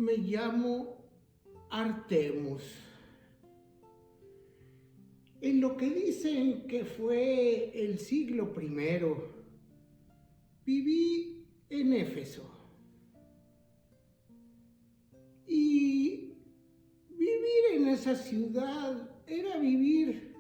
me llamo Artemus. En lo que dicen que fue el siglo I, viví en Éfeso. Y vivir en esa ciudad era vivir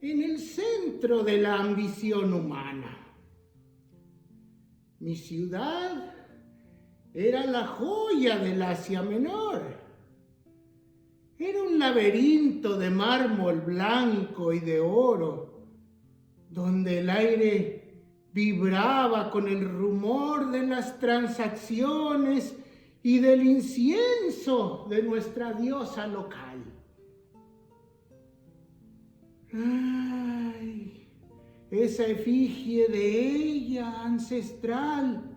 en el centro de la ambición humana. Mi ciudad era la joya del Asia Menor. Era un laberinto de mármol blanco y de oro, donde el aire vibraba con el rumor de las transacciones y del incienso de nuestra diosa local. ¡Ay! Esa efigie de ella ancestral,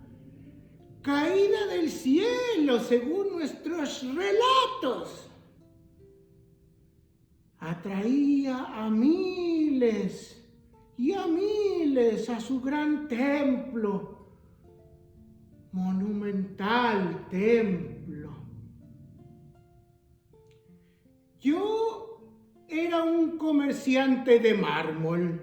caída del cielo según nuestros relatos, atraía a miles y a miles a su gran templo, monumental templo. Yo era un comerciante de mármol.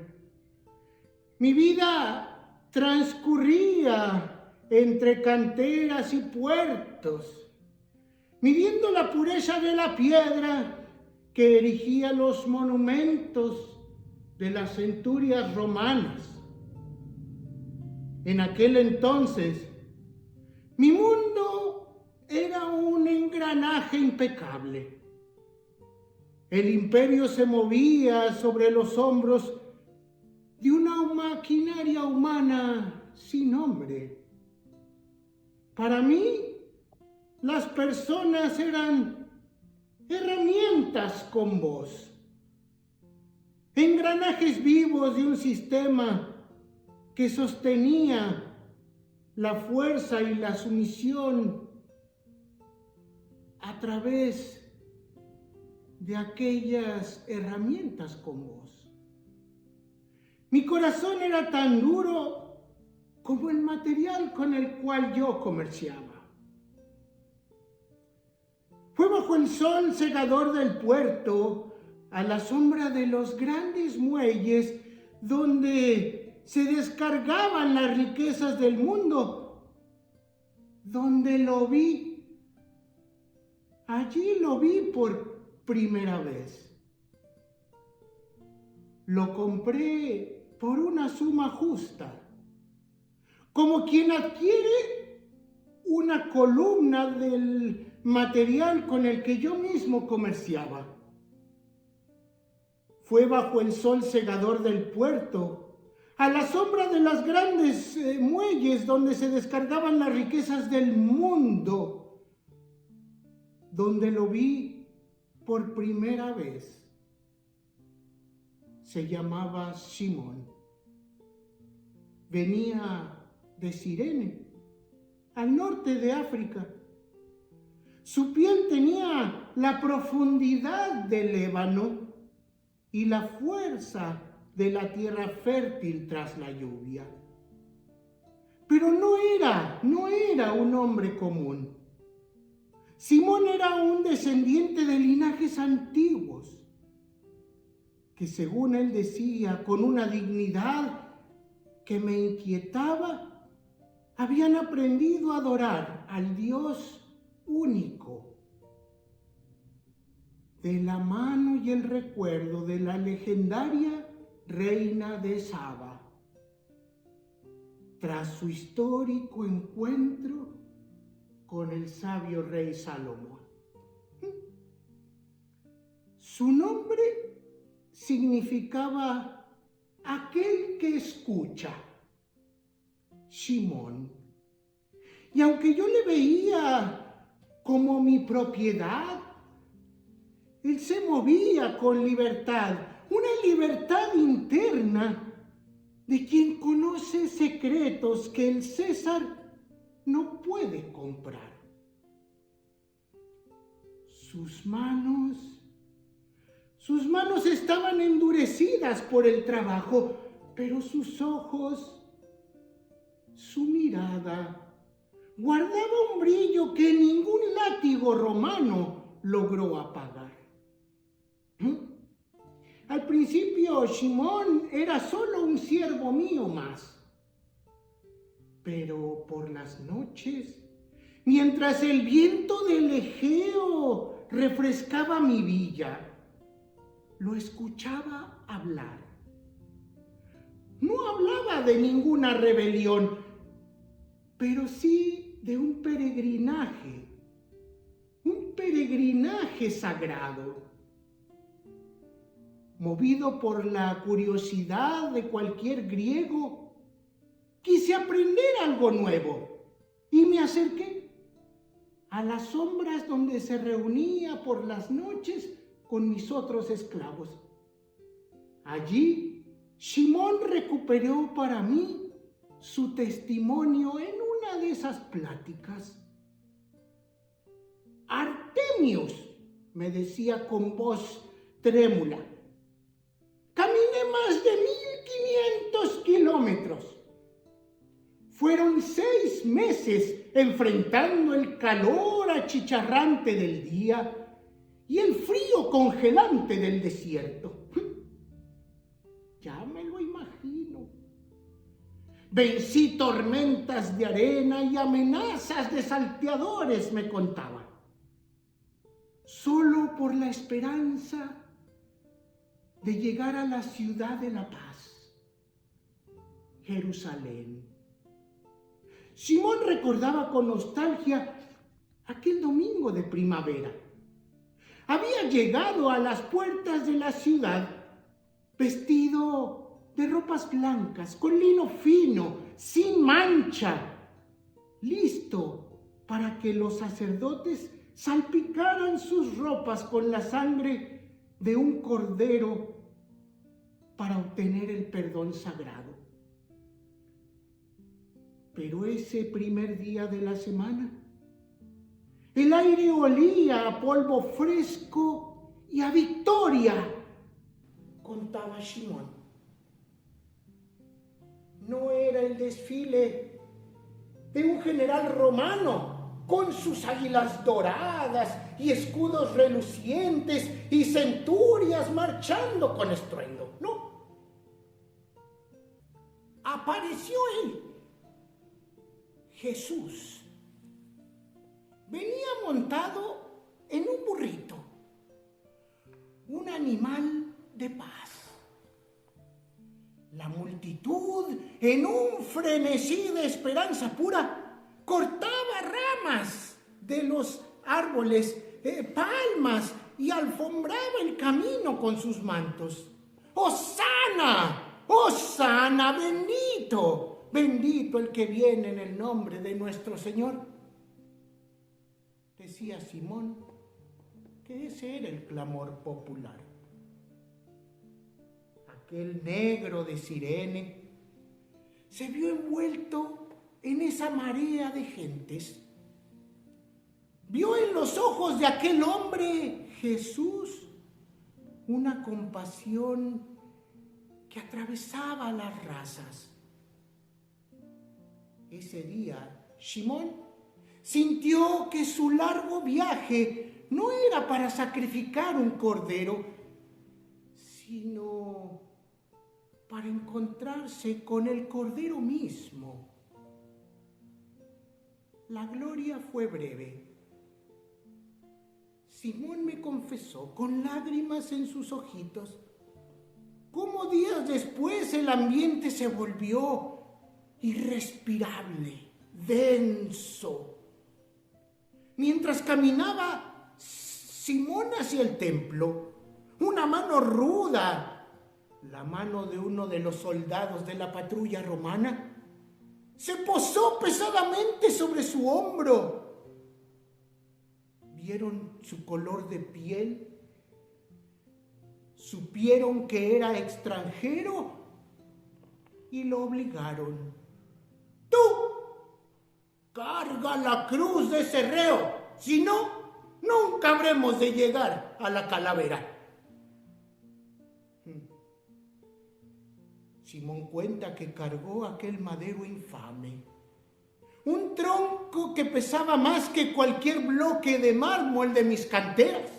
Mi vida transcurría entre canteras y puertos, midiendo la pureza de la piedra que erigía los monumentos de las centurias romanas. En aquel entonces, mi mundo era un engranaje impecable. El imperio se movía sobre los hombros de una maquinaria humana sin nombre. Para mí, las personas eran herramientas con voz, engranajes vivos de un sistema que sostenía la fuerza y la sumisión a través de aquellas herramientas con voz. Mi corazón era tan duro como el material con el cual yo comerciaba. Fue bajo el sol cegador del puerto, a la sombra de los grandes muelles donde se descargaban las riquezas del mundo, donde lo vi. Allí lo vi por primera vez. Lo compré por una suma justa, como quien adquiere una columna del material con el que yo mismo comerciaba. Fue bajo el sol cegador del puerto, a la sombra de las grandes muelles donde se descargaban las riquezas del mundo, donde lo vi por primera vez. Se llamaba Simón. Venía de Cirene, al norte de África. Su piel tenía la profundidad del ébano y la fuerza de la tierra fértil tras la lluvia. Pero no era un hombre común. Simón era un descendiente de linajes antiguos, que según él decía, con una dignidad que me inquietaba, habían aprendido a adorar al Dios único, de la mano y el recuerdo de la legendaria reina de Saba, tras su histórico encuentro con el sabio rey Salomón. Su nombre significaba aquel que escucha, Shimón. Y aunque yo le veía como mi propiedad, él se movía con libertad, una libertad interna de quien conoce secretos que el César no puede comprar. Sus manos estaban endurecidas por el trabajo, pero sus ojos, su mirada, guardaba un brillo que ningún látigo romano logró apagar. Al principio Simón era solo un siervo mío más, pero por las noches, mientras el viento del Egeo refrescaba mi villa, lo escuchaba hablar. No hablaba de ninguna rebelión, pero sí de un peregrinaje sagrado. Movido por la curiosidad de cualquier griego, quise aprender algo nuevo y me acerqué a las sombras donde se reunía por las noches con mis otros esclavos. Allí, Simón recuperó para mí su testimonio en una de esas pláticas. Artemius, me decía con voz trémula, caminé más de 1500 kilómetros. Fueron 6 meses enfrentando el calor achicharrante del día y el frío congelante del desierto. Ya me lo imagino. Vencí tormentas de arena y amenazas de salteadores, me contaba. Solo por la esperanza de llegar a la ciudad de la paz, Jerusalén. Simón recordaba con nostalgia aquel domingo de primavera. Había llegado a las puertas de la ciudad vestido de ropas blancas, con lino fino, sin mancha, listo para que los sacerdotes salpicaran sus ropas con la sangre de un cordero para obtener el perdón sagrado. Pero ese primer día de la semana, el aire olía a polvo fresco y a victoria, contaba Simón. No era el desfile de un general romano con sus águilas doradas y escudos relucientes y centurias marchando con estruendo, no. Apareció él, Jesús. Venía montado en un burrito, un animal de paz. La multitud, en un frenesí de esperanza pura, cortaba ramas de los árboles, palmas, y alfombraba el camino con sus mantos. ¡Hosana! ¡Hosana! ¡Bendito! Bendito el que viene en el nombre de nuestro Señor. Decía Simón que ese era el clamor popular. Aquel negro de Cirene se vio envuelto en esa marea de gentes. Vio en los ojos de aquel hombre, Jesús, una compasión que atravesaba las razas. Ese día, Simón sintió que su largo viaje no era para sacrificar un cordero, sino para encontrarse con el cordero mismo. La gloria fue breve. Simón me confesó, con lágrimas en sus ojitos, cómo días después el ambiente se volvió irrespirable, denso. Mientras caminaba Simón hacia el templo, una mano ruda, la mano de uno de los soldados de la patrulla romana, se posó pesadamente sobre su hombro. Vieron su color de piel, supieron que era extranjero y lo obligaron. ¡Tú! Carga la cruz de ese reo, si no, nunca habremos de llegar a la calavera. Simón cuenta que cargó aquel madero infame, un tronco tronco que pesaba más que cualquier bloque de mármol de mis canteras.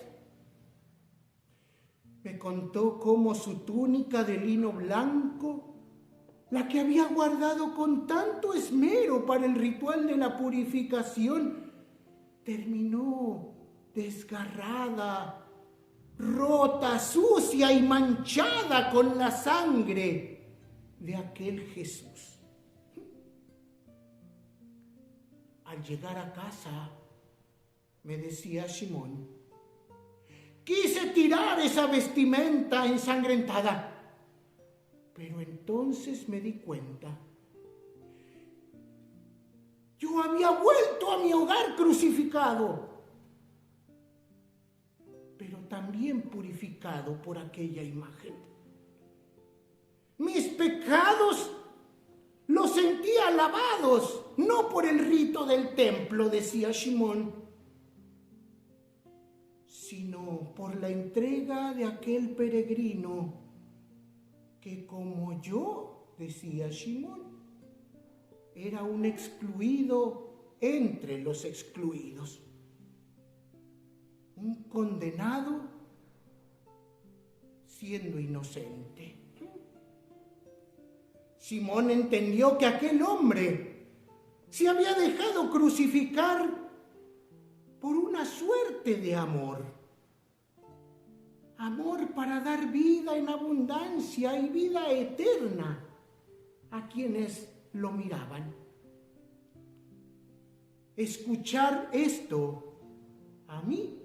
Me contó cómo su túnica de lino blanco, la que había guardado con tanto esmero para el ritual de la purificación, terminó desgarrada, rota, sucia y manchada con la sangre de aquel Jesús. Al llegar a casa, me decía Simón, quise tirar esa vestimenta ensangrentada, pero entonces me di cuenta. Yo había vuelto a mi hogar crucificado, pero también purificado por aquella imagen. Mis pecados los sentía lavados, no por el rito del templo, decía Simón, sino por la entrega de aquel peregrino que, como yo, decía Simón, era un excluido entre los excluidos, un condenado siendo inocente. Simón entendió que aquel hombre se había dejado crucificar por una suerte de amor. Amor para dar vida en abundancia y vida eterna a quienes lo miraban. Escuchar esto a mí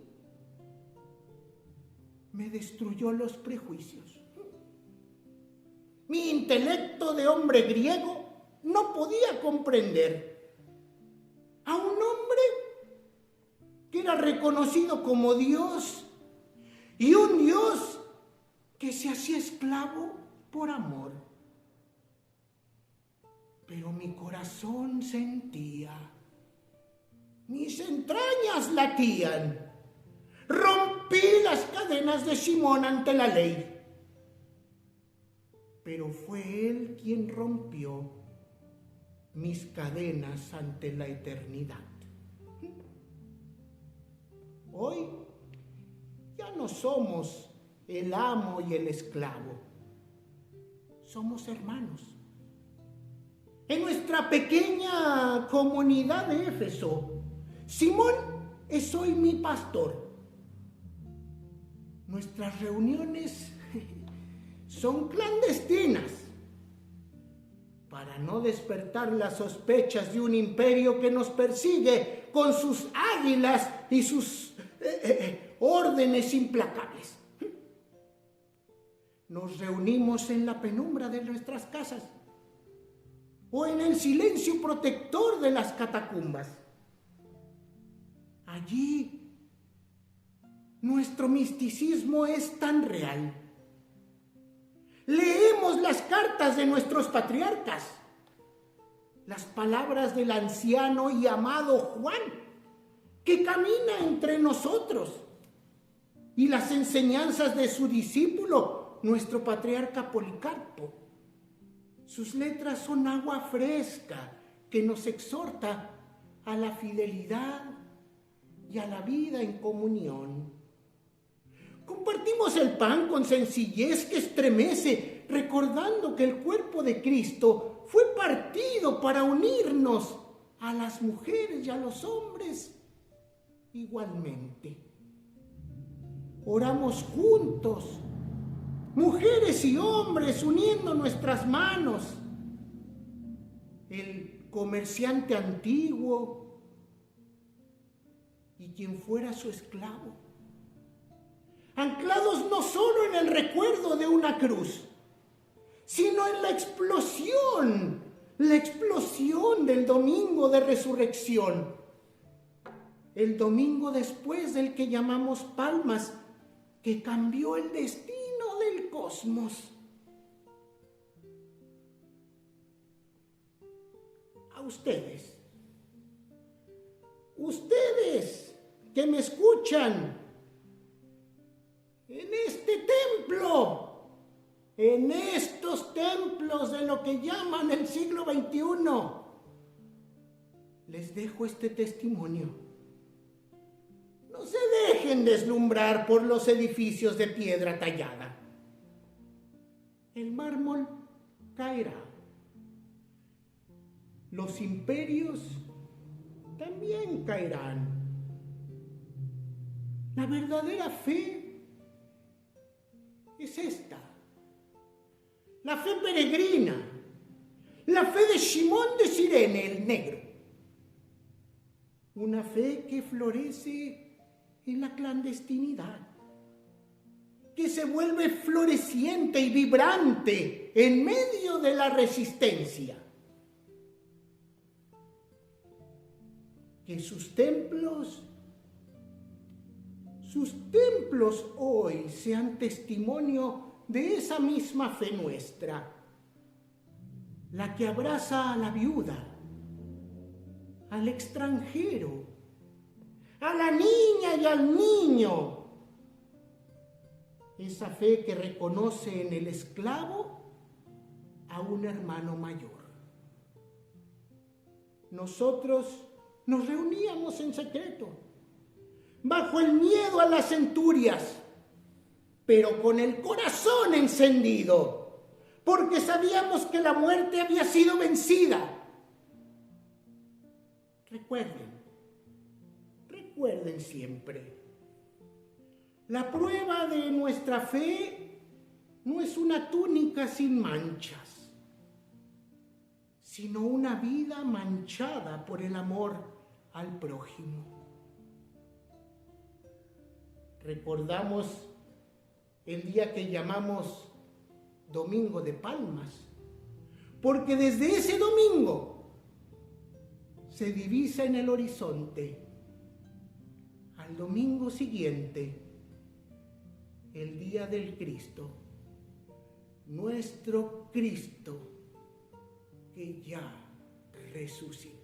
me destruyó los prejuicios. Mi intelecto de hombre griego no podía comprender a un hombre que era reconocido como Dios y un Dios que se hacía esclavo por amor. Pero mi corazón sentía, mis entrañas latían. Rompí las cadenas de Simón ante la ley. Pero fue él quien rompió mis cadenas ante la eternidad. Hoy ya no somos el amo y el esclavo. Somos hermanos. En nuestra pequeña comunidad de Éfeso, Simón es hoy mi pastor. Nuestras reuniones son clandestinas para no despertar las sospechas de un imperio que nos persigue con sus águilas y sus órdenes implacables. Nos reunimos en la penumbra de nuestras casas o en el silencio protector de las catacumbas. Allí nuestro misticismo es tan real. Leemos las cartas de nuestros patriarcas, las palabras del anciano y amado Juan, que camina entre nosotros, y las enseñanzas de su discípulo, nuestro patriarca Policarpo. Sus letras son agua fresca que nos exhorta a la fidelidad y a la vida en comunión. Compartimos el pan con sencillez que estremece, recordando que el cuerpo de Cristo fue partido para unirnos a las mujeres y a los hombres igualmente. Oramos juntos, mujeres y hombres uniendo nuestras manos. El comerciante antiguo y quien fuera su esclavo, anclados no solo en el recuerdo de una cruz, sino en la explosión del domingo de resurrección, el domingo después del que llamamos Palmas, que cambió el destino del cosmos. A ustedes que me escuchan, en este templo, en estos templos de lo que llaman el siglo XXI, les dejo este testimonio. No se dejen deslumbrar por los edificios de piedra tallada. El mármol caerá. Los imperios también caerán. La verdadera fe es esta. La fe peregrina. La fe de Simón de Cirene, el negro. Una fe que florece en la clandestinidad, que se vuelve floreciente y vibrante en medio de la resistencia. Que sus templos hoy sean testimonio de esa misma fe nuestra, la que abraza a la viuda, al extranjero, a la niña y al niño. Esa fe que reconoce en el esclavo a un hermano mayor. Nosotros nos reuníamos en secreto, bajo el miedo a las centurias, pero con el corazón encendido, porque sabíamos que la muerte había sido vencida. Recuerden siempre, la prueba de nuestra fe no es una túnica sin manchas, sino una vida manchada por el amor al prójimo. Recordamos el día que llamamos Domingo de Palmas, porque desde ese domingo se divisa en el horizonte, al domingo siguiente, el día del Cristo, nuestro Cristo que ya resucitó.